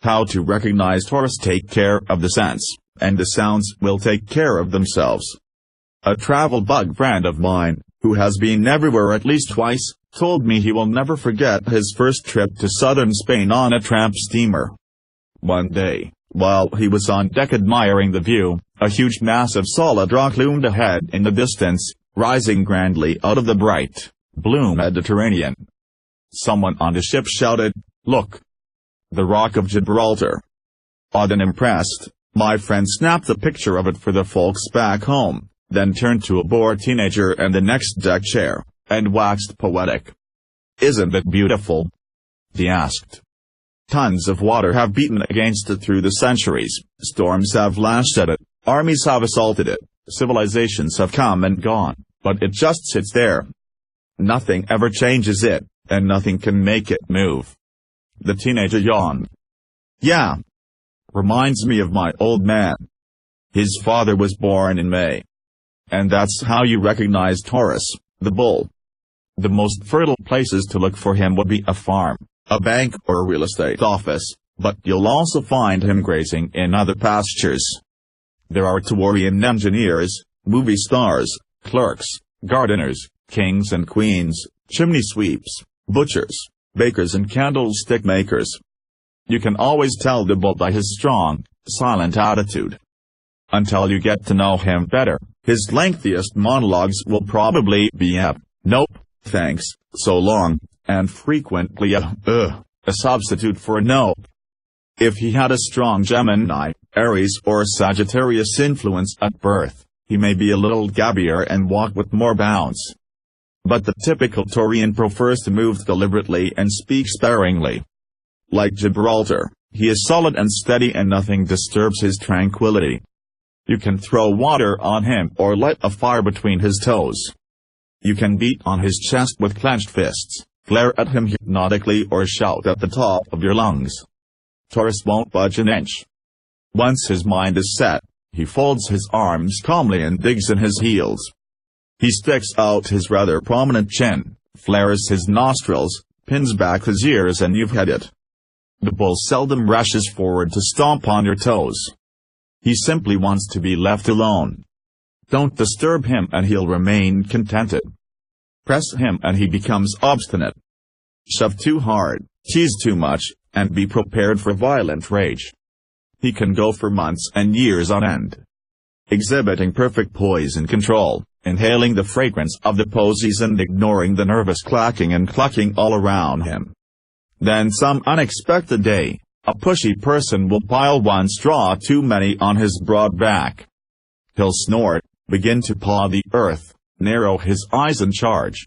How to recognize Taurus. Take care of the sense, and the sounds will take care of themselves. A travel bug friend of mine, who has been everywhere at least twice, told me he will never forget his first trip to southern Spain on a tramp steamer. One day, while he was on deck admiring the view, a huge mass of solid rock loomed ahead in the distance, rising grandly out of the bright, blue Mediterranean. Someone on the ship shouted, "Look! The Rock of Gibraltar." Awed and impressed, my friend snapped a picture of it for the folks back home, then turned to a bored teenager and the next deck chair, and waxed poetic. "Isn't it beautiful?" he asked. Tons of water have beaten against it through the centuries, storms have lashed at it, armies have assaulted it, civilizations have come and gone, but it just sits there. Nothing ever changes it, and nothing can make it move. The teenager yawned. "Yeah. Reminds me of my old man. His father was born in May. And that's how you recognize Taurus, the bull. The most fertile places to look for him would be a farm, a bank or a real estate office, but you'll also find him grazing in other pastures. There are Taurian engineers, movie stars, clerks, gardeners, kings and queens, chimney sweeps, butchers, bakers and candlestick makers. You can always tell the bull by his strong, silent attitude. Until you get to know him better, his lengthiest monologues will probably be a "nope, thanks, so long," and frequently a substitute for a "nope." If he had a strong Gemini, Aries or Sagittarius influence at birth, he may be a little gabbier and walk with more bounce. But the typical Taurian prefers to move deliberately and speak sparingly. Like Gibraltar, he is solid and steady and nothing disturbs his tranquility. You can throw water on him or light a fire between his toes. You can beat on his chest with clenched fists, glare at him hypnotically or shout at the top of your lungs. Taurus won't budge an inch. Once his mind is set, he folds his arms calmly and digs in his heels. He sticks out his rather prominent chin, flares his nostrils, pins back his ears, and you've had it. The bull seldom rushes forward to stomp on your toes. He simply wants to be left alone. Don't disturb him and he'll remain contented. Press him and he becomes obstinate. Shove too hard, tease too much, and be prepared for violent rage. He can go for months and years on end, exhibiting perfect poise and control, inhaling the fragrance of the posies and ignoring the nervous clacking and clucking all around him. Then some unexpected day, a pushy person will pile one straw too many on his broad back. He'll snort, begin to paw the earth, narrow his eyes and charge.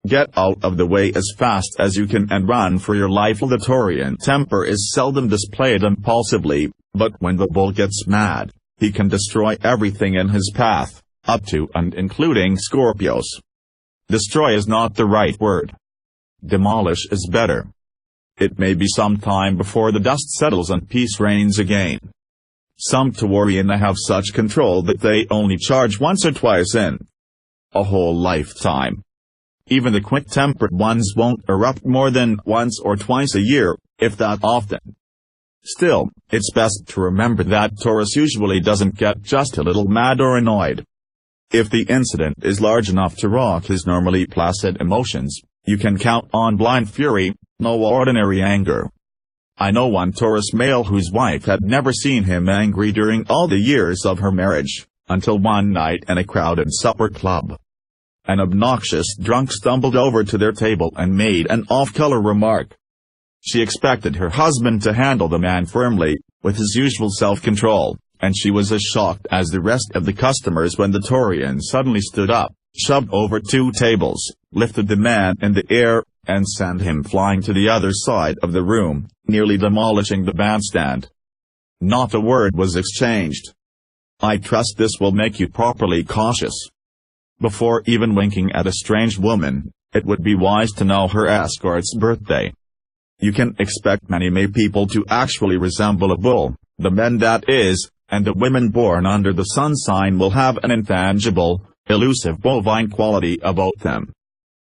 Get out of the way as fast as you can and run for your life. The Taurian temper is seldom displayed impulsively, but when the bull gets mad, he can destroy everything in his path, up to and including Scorpios. Destroy is not the right word. Demolish is better. It may be some time before the dust settles and peace reigns again. Some Taurian have such control that they only charge once or twice in a whole lifetime. Even the quick-tempered ones won't erupt more than once or twice a year, if that often. Still, it's best to remember that Taurus usually doesn't get just a little mad or annoyed. If the incident is large enough to rock his normally placid emotions, you can count on blind fury, no ordinary anger. I know one Taurus male whose wife had never seen him angry during all the years of her marriage, until one night in a crowded supper club. An obnoxious drunk stumbled over to their table and made an off-color remark. She expected her husband to handle the man firmly, with his usual self-control, and she was as shocked as the rest of the customers when the Taurian suddenly stood up, shoved over 2 tables, lifted the man in the air, and sent him flying to the other side of the room, nearly demolishing the bandstand. Not a word was exchanged. I trust this will make you properly cautious. Before even winking at a strange woman, it would be wise to know her escort's birthday. You can expect many May people to actually resemble a bull, the men that is, and the women born under the sun sign will have an intangible, elusive bovine quality about them.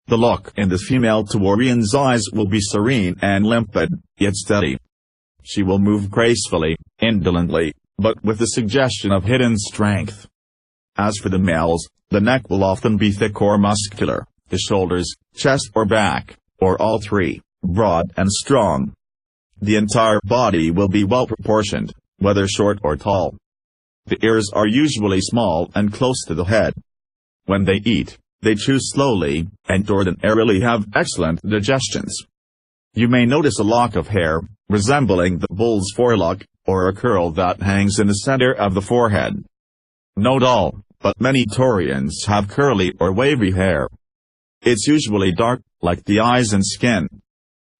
The look in the female Taurian's eyes will be serene and limpid, yet steady. She will move gracefully, indolently, but with the suggestion of hidden strength. As for the males, the neck will often be thick or muscular, the shoulders, chest or back, or all three, broad and strong. The entire body will be well proportioned, whether short or tall. The ears are usually small and close to the head. When they eat, they chew slowly, and ordinarily have excellent digestions. You may notice a lock of hair, resembling the bull's forelock, or a curl that hangs in the center of the forehead. Not all, but many Taurians have curly or wavy hair. It's usually dark, like the eyes and skin.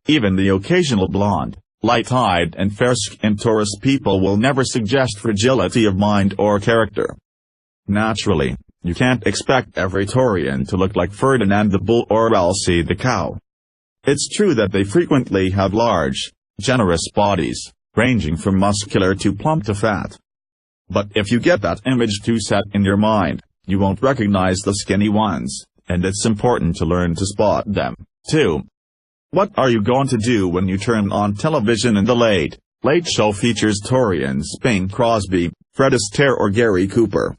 Even the occasional blonde, light-eyed and fair-skinned Taurus people will never suggest fragility of mind or character. Naturally, you can't expect every Taurian to look like Ferdinand the Bull or Elsie the Cow. It's true that they frequently have large, generous bodies, ranging from muscular to plump to fat. But if you get that image too set in your mind, you won't recognize the skinny ones, and it's important to learn to spot them, too. What are you going to do when you turn on television and the Late Show features Taurians Bing Crosby, Fred Astaire or Gary Cooper?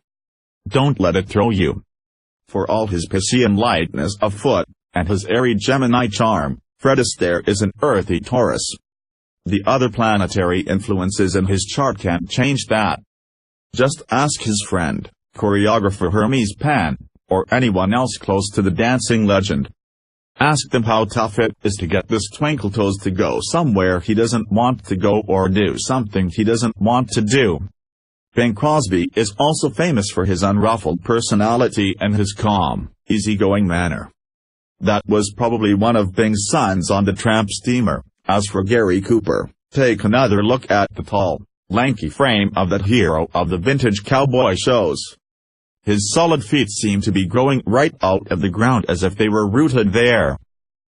Don't let it throw you. For all his Piscean lightness of foot, and his airy Gemini charm, Fred Astaire is an earthy Taurus. The other planetary influences in his chart can't change that. Just ask his friend, choreographer Hermes Pan, or anyone else close to the dancing legend. Ask them how tough it is to get this Twinkle-Toes to go somewhere he doesn't want to go or do something he doesn't want to do. Bing Crosby is also famous for his unruffled personality and his calm, easygoing manner. That was probably one of Bing's sons on the tramp steamer. As for Gary Cooper, take another look at the tall, lanky frame of that hero of the vintage cowboy shows. His solid feet seem to be growing right out of the ground as if they were rooted there.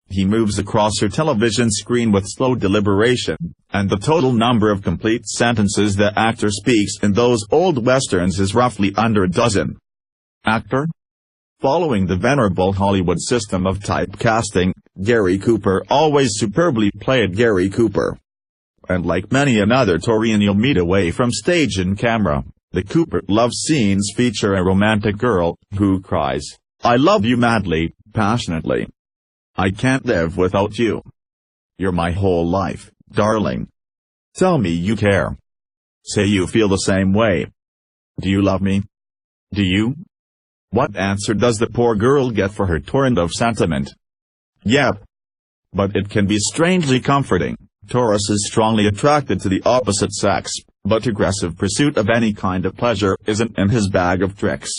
He moves across your television screen with slow deliberation, and the total number of complete sentences the actor speaks in those old westerns is roughly under a dozen. Actor? Following the venerable Hollywood system of typecasting, Gary Cooper always superbly played Gary Cooper. And like many another Taurian you'll meet away from stage and camera, the Cooper love scenes feature a romantic girl who cries, "I love you madly, passionately. I can't live without you. You're my whole life, darling. Tell me you care. Say you feel the same way. Do you love me? Do you?" What answer does the poor girl get for her torrent of sentiment? Yep. But it can be strangely comforting. Taurus is strongly attracted to the opposite sex, but aggressive pursuit of any kind of pleasure isn't in his bag of tricks.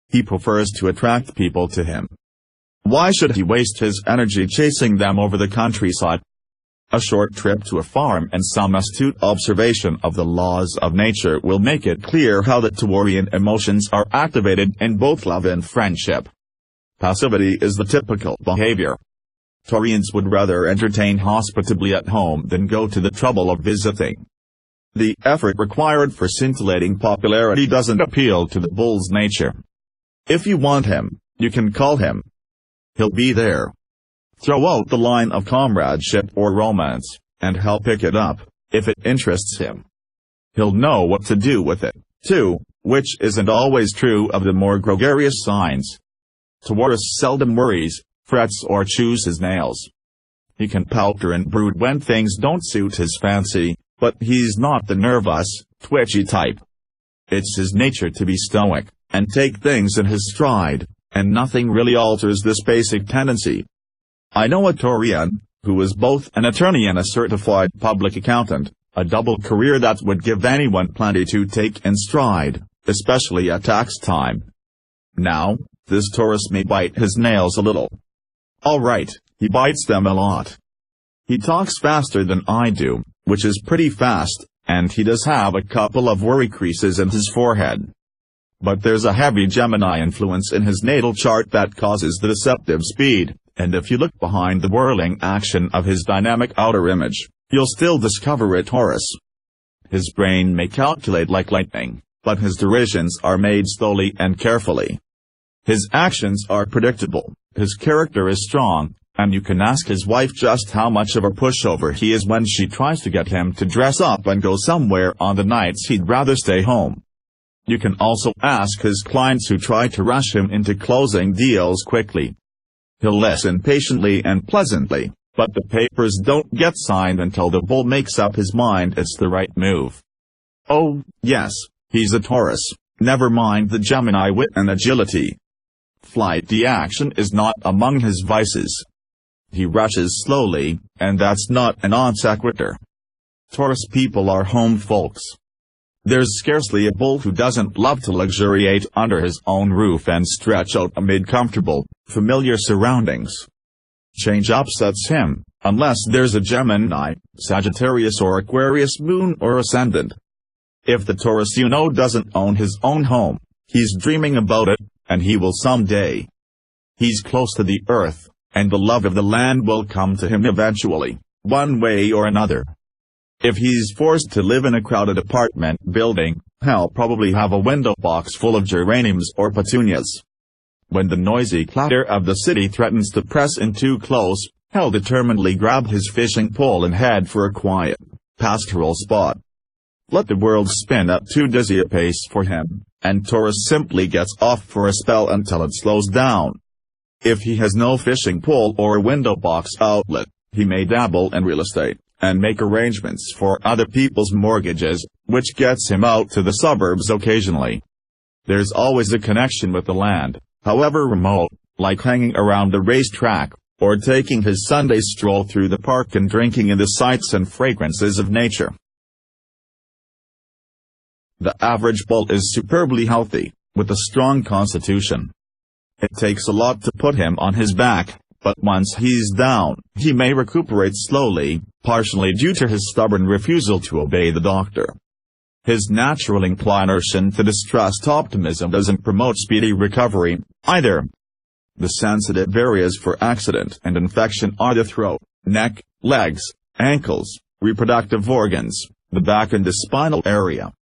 He prefers to attract people to him. Why should he waste his energy chasing them over the countryside? A short trip to a farm and some astute observation of the laws of nature will make it clear how the Taurian emotions are activated in both love and friendship. Passivity is the typical behavior. Taurians would rather entertain hospitably at home than go to the trouble of visiting. The effort required for scintillating popularity doesn't appeal to the bull's nature. If you want him, you can call him. He'll be there. Throw out the line of comradeship or romance, and he'll pick it up, if it interests him. He'll know what to do with it, too, which isn't always true of the more gregarious signs. Taurus seldom worries, frets or chews his nails. He can palter and brood when things don't suit his fancy, but he's not the nervous, twitchy type. It's his nature to be stoic, and take things in his stride, and nothing really alters this basic tendency. I know a Taurian, who is both an attorney and a certified public accountant, a double career that would give anyone plenty to take in stride, especially at tax time. Now, this Taurus may bite his nails a little. Alright, he bites them a lot. He talks faster than I do, which is pretty fast, and he does have a couple of worry creases in his forehead. But there's a heavy Gemini influence in his natal chart that causes the deceptive speed. And if you look behind the whirling action of his dynamic outer image, you'll still discover a Taurus. His brain may calculate like lightning, but his decisions are made slowly and carefully. His actions are predictable, his character is strong, and you can ask his wife just how much of a pushover he is when she tries to get him to dress up and go somewhere on the nights he'd rather stay home. You can also ask his clients who try to rush him into closing deals quickly. He'll listen patiently and pleasantly, but the papers don't get signed until the bull makes up his mind it's the right move. Oh, yes, he's a Taurus, never mind the Gemini wit and agility. Flighty action is not among his vices. He rushes slowly, and that's not a non sequitur. Taurus people are home folks. There's scarcely a bull who doesn't love to luxuriate under his own roof and stretch out amid comfortable, familiar surroundings. Change upsets him, unless there's a Gemini, Sagittarius or Aquarius moon or ascendant. If the Taurus doesn't own his own home, he's dreaming about it, and he will someday. He's close to the earth, and the love of the land will come to him eventually, one way or another. If he's forced to live in a crowded apartment building, he'll probably have a window box full of geraniums or petunias. When the noisy clatter of the city threatens to press in too close, he'll determinedly grab his fishing pole and head for a quiet, pastoral spot. Let the world spin at too dizzy a pace for him, and Taurus simply gets off for a spell until it slows down. If he has no fishing pole or window box outlet, he may dabble in real estate, and make arrangements for other people's mortgages, which gets him out to the suburbs occasionally. There's always a connection with the land, however remote, like hanging around the racetrack, or taking his Sunday stroll through the park and drinking in the sights and fragrances of nature. The average bull is superbly healthy, with a strong constitution. It takes a lot to put him on his back, but once he's down, he may recuperate slowly, partially due to his stubborn refusal to obey the doctor. His natural inclination to distrust optimism doesn't promote speedy recovery, either. The sensitive areas for accident and infection are the throat, neck, legs, ankles, reproductive organs, the back and the spinal area.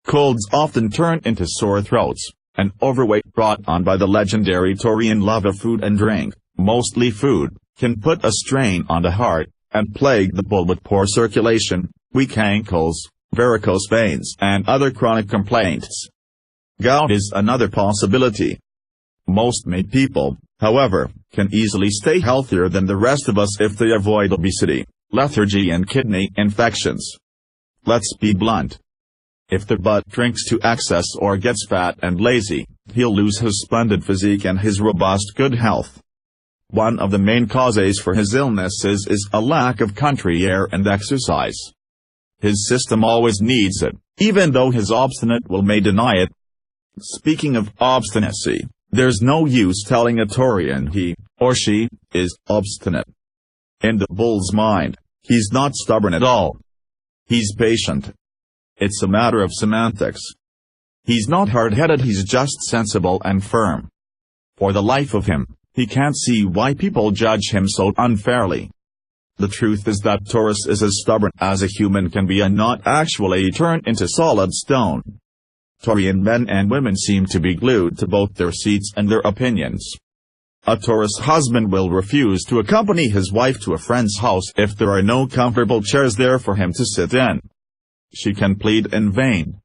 Colds often turn into sore throats, an overweight brought on by the legendary Taurian love of food and drink, mostly food, can put a strain on the heart, and plague the bull with poor circulation, weak ankles, varicose veins and other chronic complaints. Gout is another possibility. Most made people, however, can easily stay healthier than the rest of us if they avoid obesity, lethargy and kidney infections. Let's be blunt. If the butt drinks to excess or gets fat and lazy, he'll lose his splendid physique and his robust good health. One of the main causes for his illnesses is a lack of country air and exercise. His system always needs it, even though his obstinate will may deny it. Speaking of obstinacy, there's no use telling a Taurian he, or she, is obstinate. In the bull's mind, he's not stubborn at all. He's patient. It's a matter of semantics. He's not hard-headed, he's just sensible and firm. For the life of him, he can't see why people judge him so unfairly. The truth is that Taurus is as stubborn as a human can be and not actually turned into solid stone. Taurian men and women seem to be glued to both their seats and their opinions. A Taurus husband will refuse to accompany his wife to a friend's house if there are no comfortable chairs there for him to sit in. She can plead in vain.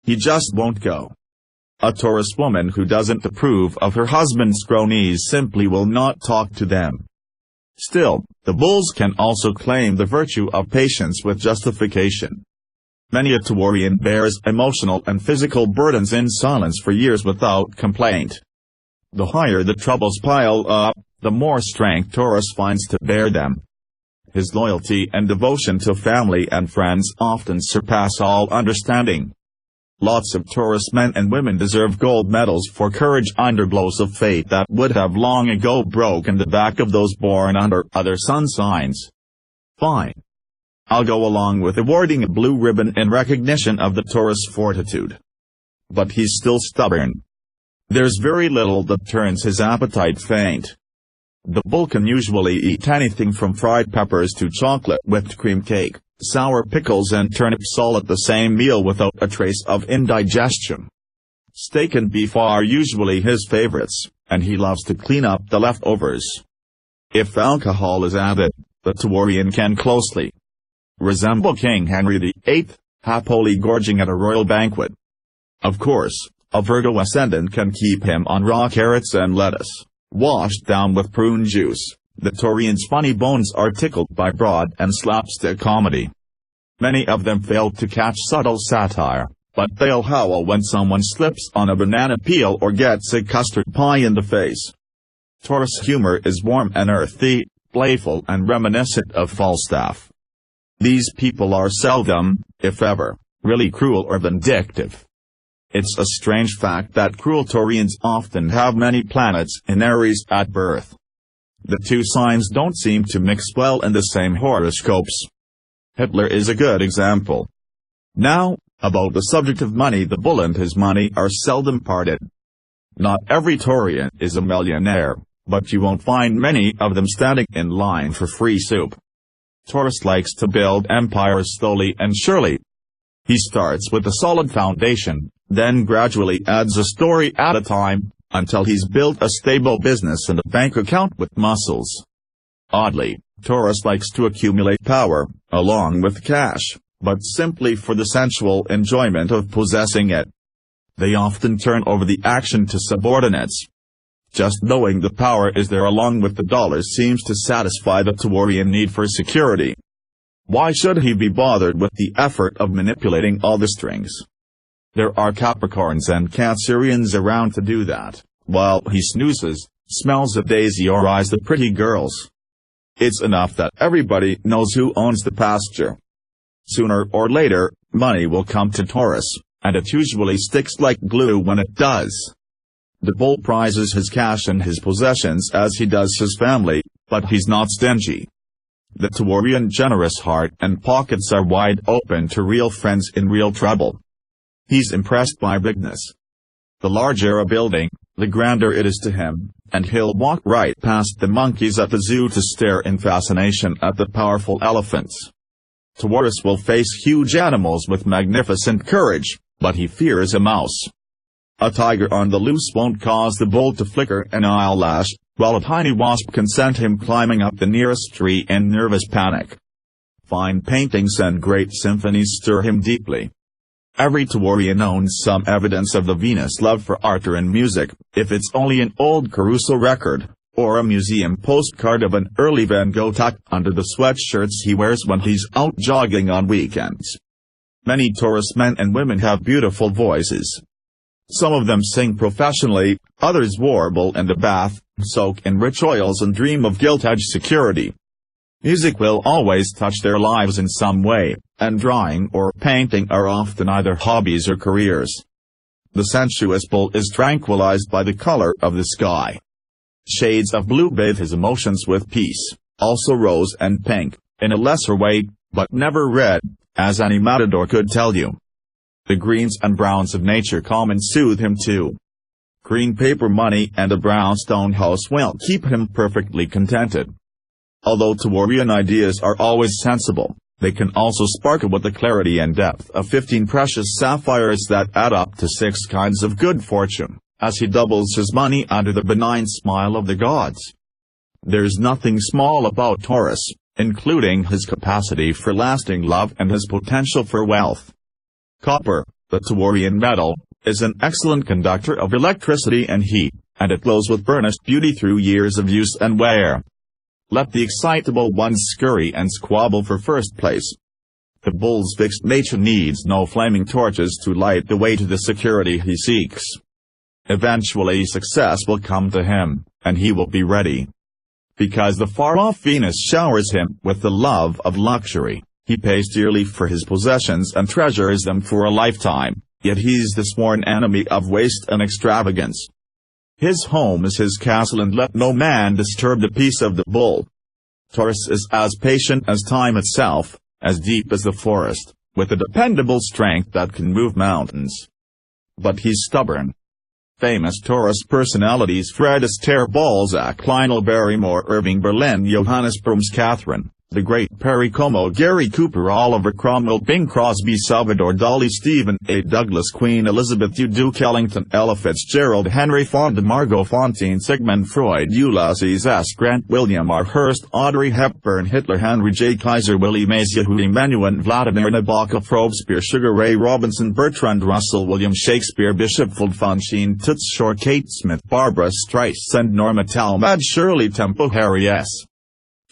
He just won't go. A Taurus woman who doesn't approve of her husband's cronies simply will not talk to them. Still, the bulls can also claim the virtue of patience with justification. Many a Taurian bears emotional and physical burdens in silence for years without complaint. The higher the troubles pile up, the more strength Taurus finds to bear them. His loyalty and devotion to family and friends often surpass all understanding. Lots of Taurus men and women deserve gold medals for courage under blows of fate that would have long ago broken the back of those born under other sun signs. Fine. I'll go along with awarding a blue ribbon in recognition of the Taurus fortitude. But he's still stubborn. There's very little that turns his appetite faint. The bull can usually eat anything from fried peppers to chocolate whipped cream cake, sour pickles and turnips all at the same meal without a trace of indigestion. Steak and beef are usually his favorites, and he loves to clean up the leftovers. If alcohol is added, the Taurian can closely resemble King Henry VIII, happily gorging at a royal banquet. Of course, a Virgo ascendant can keep him on raw carrots and lettuce, washed down with prune juice. The Taurian's funny bones are tickled by broad and slapstick comedy. Many of them fail to catch subtle satire, but they'll howl when someone slips on a banana peel or gets a custard pie in the face. Taurus humor is warm and earthy, playful and reminiscent of Falstaff. These people are seldom, if ever, really cruel or vindictive. It's a strange fact that cruel Taurians often have many planets in Aries at birth. The two signs don't seem to mix well in the same horoscopes. Hitler is a good example. Now, about the subject of money. The bull and his money are seldom parted. Not every Taurian is a millionaire, but you won't find many of them standing in line for free soup. Taurus likes to build empires slowly and surely. He starts with a solid foundation, then gradually adds a story at a time, until he's built a stable business and a bank account with muscles. Oddly, Taurus likes to accumulate power, along with cash, but simply for the sensual enjoyment of possessing it. They often turn over the action to subordinates. Just knowing the power is there along with the dollars seems to satisfy the Taurian need for security. Why should he be bothered with the effort of manipulating all the strings? There are Capricorns and Cancerians around to do that, while he snoozes, smells a daisy or eyes the pretty girls. It's enough that everybody knows who owns the pasture. Sooner or later, money will come to Taurus, and it usually sticks like glue when it does. The bull prizes his cash and his possessions as he does his family, but he's not stingy. The Taurian generous heart and pockets are wide open to real friends in real trouble. He's impressed by bigness. The larger a building, the grander it is to him, and he'll walk right past the monkeys at the zoo to stare in fascination at the powerful elephants. Taurus will face huge animals with magnificent courage, but he fears a mouse. A tiger on the loose won't cause the bull to flicker an eyelash, while a tiny wasp can send him climbing up the nearest tree in nervous panic. Fine paintings and great symphonies stir him deeply. Every Taurian owns some evidence of the Venus love for art or in music, if it's only an old Caruso record, or a museum postcard of an early Van Gogh tucked under the sweatshirts he wears when he's out jogging on weekends. Many Taurus men and women have beautiful voices. Some of them sing professionally, others warble in the bath, soak in rich oils and dream of gilt-edged security. Music will always touch their lives in some way, and drawing or painting are often either hobbies or careers. The sensuous bull is tranquilized by the color of the sky. Shades of blue bathe his emotions with peace, also rose and pink, in a lesser way, but never red, as any matador could tell you. The greens and browns of nature calm and soothe him too. Green paper money and a brownstone house will keep him perfectly contented. Although Taurian ideas are always sensible, they can also sparkle with the clarity and depth of 15 precious sapphires that add up to 6 kinds of good fortune, as he doubles his money under the benign smile of the gods. There's nothing small about Taurus, including his capacity for lasting love and his potential for wealth. Copper, the Taurian metal, is an excellent conductor of electricity and heat, and it glows with burnished beauty through years of use and wear. Let the excitable ones scurry and squabble for first place. The bull's fixed nature needs no flaming torches to light the way to the security he seeks. Eventually success will come to him, and he will be ready. Because the far-off Venus showers him with the love of luxury, he pays dearly for his possessions and treasures them for a lifetime, yet he's the sworn enemy of waste and extravagance. His home is his castle and let no man disturb the peace of the bull. Taurus is as patient as time itself, as deep as the forest, with a dependable strength that can move mountains. But he's stubborn. Famous Taurus personalities Fred Astaire, Balzac, Lionel Barrymore, Irving Berlin, Johannes Brahms, Catherine, the great Perry Como, Gary Cooper, Oliver Cromwell, Bing Crosby, Salvador Dali, Stephen A. Douglas, Queen Elizabeth, Duke Ellington, Ella Fitzgerald, Henry Fonda, Margot Fonteyn, Sigmund Freud, Ulysses S. Grant, William R. Hearst, Audrey Hepburn, Hitler, Henry J. Kaiser, Willie Mays, Yahoo Emmanuel, Vladimir Nabokov, Robespierre, Sugar Ray Robinson, Bertrand Russell, William Shakespeare, Bishop Von Sheen, Toots Shor, Kate Smith, Barbara Streisand, Norma Talmadge, Shirley Temple, Harry S.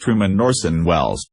Truman, Orson Welles,